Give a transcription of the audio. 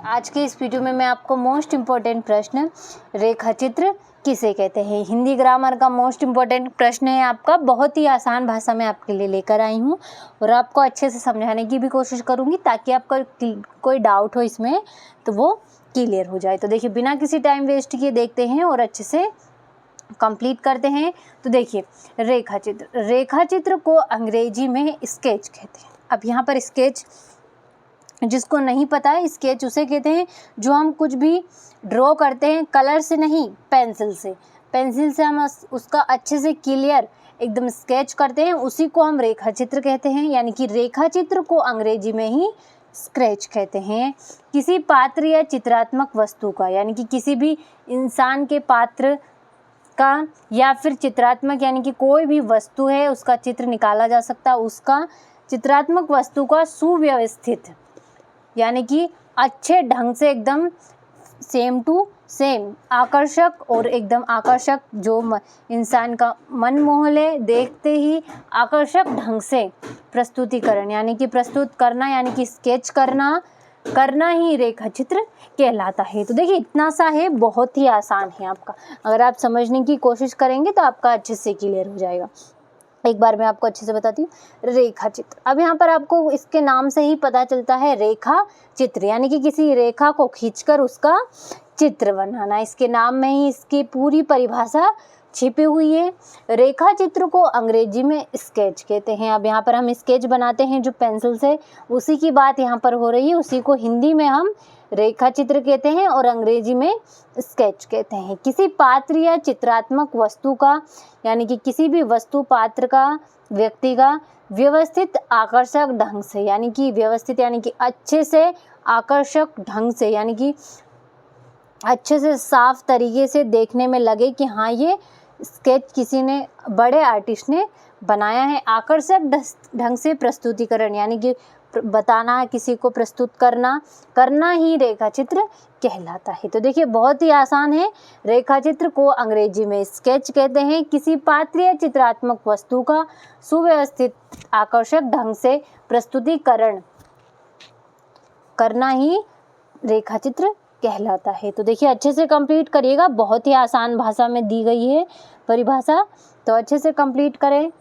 आज के इस वीडियो में मैं आपको मोस्ट इम्पोर्टेंट प्रश्न रेखा चित्र किसे कहते हैं, हिंदी ग्रामर का मोस्ट इम्पोर्टेंट प्रश्न है आपका। बहुत ही आसान भाषा में आपके लिए लेकर आई हूँ और आपको अच्छे से समझाने की भी कोशिश करूँगी ताकि आपका कोई डाउट हो इसमें तो वो क्लियर हो जाए। तो देखिए, बिना किसी टाइम वेस्ट किए देखते हैं और अच्छे से कंप्लीट करते हैं। तो देखिए, रेखा चित्र को अंग्रेजी में स्केच कहते हैं। अब यहाँ पर स्केच, जिसको नहीं पता है, स्केच उसे कहते हैं जो हम कुछ भी ड्रॉ करते हैं कलर से नहीं, पेंसिल से हम उसका अच्छे से क्लियर एकदम स्केच करते हैं, उसी को हम रेखा चित्र कहते हैं। यानी कि रेखा चित्र को अंग्रेजी में ही स्केच कहते हैं। किसी पात्र या चित्रात्मक वस्तु का, यानी कि किसी भी इंसान के पात्र का या फिर चित्रात्मक, यानी कि कोई भी वस्तु है उसका चित्र निकाला जा सकता है। उसका चित्रात्मक वस्तु का सुव्यवस्थित, यानी कि अच्छे ढंग से एकदम सेम टू सेम आकर्षक और एकदम आकर्षक, जो इंसान का मन मोह ले, देखते ही आकर्षक ढंग से प्रस्तुतिकरण, यानी कि प्रस्तुत करना, यानी कि स्केच करना ही रेखा चित्र कहलाता है। तो देखिए, इतना सा है, बहुत ही आसान है आपका। अगर आप समझने की कोशिश करेंगे तो आपका अच्छे से क्लियर हो जाएगा। एक बार मैं आपको अच्छे से बताती हूँ। रेखा चित्र, अब यहाँ पर आपको इसके नाम से ही पता चलता है रेखा चित्र, यानी कि किसी रेखा को खींचकर उसका चित्र बनाना। इसके नाम में ही इसकी पूरी परिभाषा छिपी हुई है। रेखा चित्र को अंग्रेजी में स्केच कहते हैं। अब यहाँ पर हम स्केच बनाते हैं जो पेंसिल से, उसी की बात यहाँ पर हो रही है। उसी को हिंदी में हम रेखा चित्र कहते हैं और अंग्रेजी में स्केच कहते हैं। किसी पात्र या चित्रात्मक वस्तु का, यानी कि किसी भी वस्तु, पात्र का, व्यक्ति का व्यवस्थित आकर्षक ढंग से, यानी कि व्यवस्थित यानी कि अच्छे से, आकर्षक ढंग से, यानी कि अच्छे से साफ तरीके से देखने में लगे कि हाँ, ये स्केच किसी ने, बड़े आर्टिस्ट ने बनाया है। आकर्षक ढंग से प्रस्तुतिकरण, यानी कि बताना, किसी को प्रस्तुत करना ही रेखा चित्र कहलाता है। तो देखिए, बहुत ही आसान है। रेखा चित्र को अंग्रेजी में स्केच कहते हैं। किसी पात्र या चित्रात्मक वस्तु का सुव्यवस्थित आकर्षक ढंग से प्रस्तुतिकरण करना ही रेखा चित्र कहलाता है। तो देखिए, अच्छे से कंप्लीट करिएगा, बहुत ही आसान भाषा में दी गई है परिभाषा, तो अच्छे से कंप्लीट करें।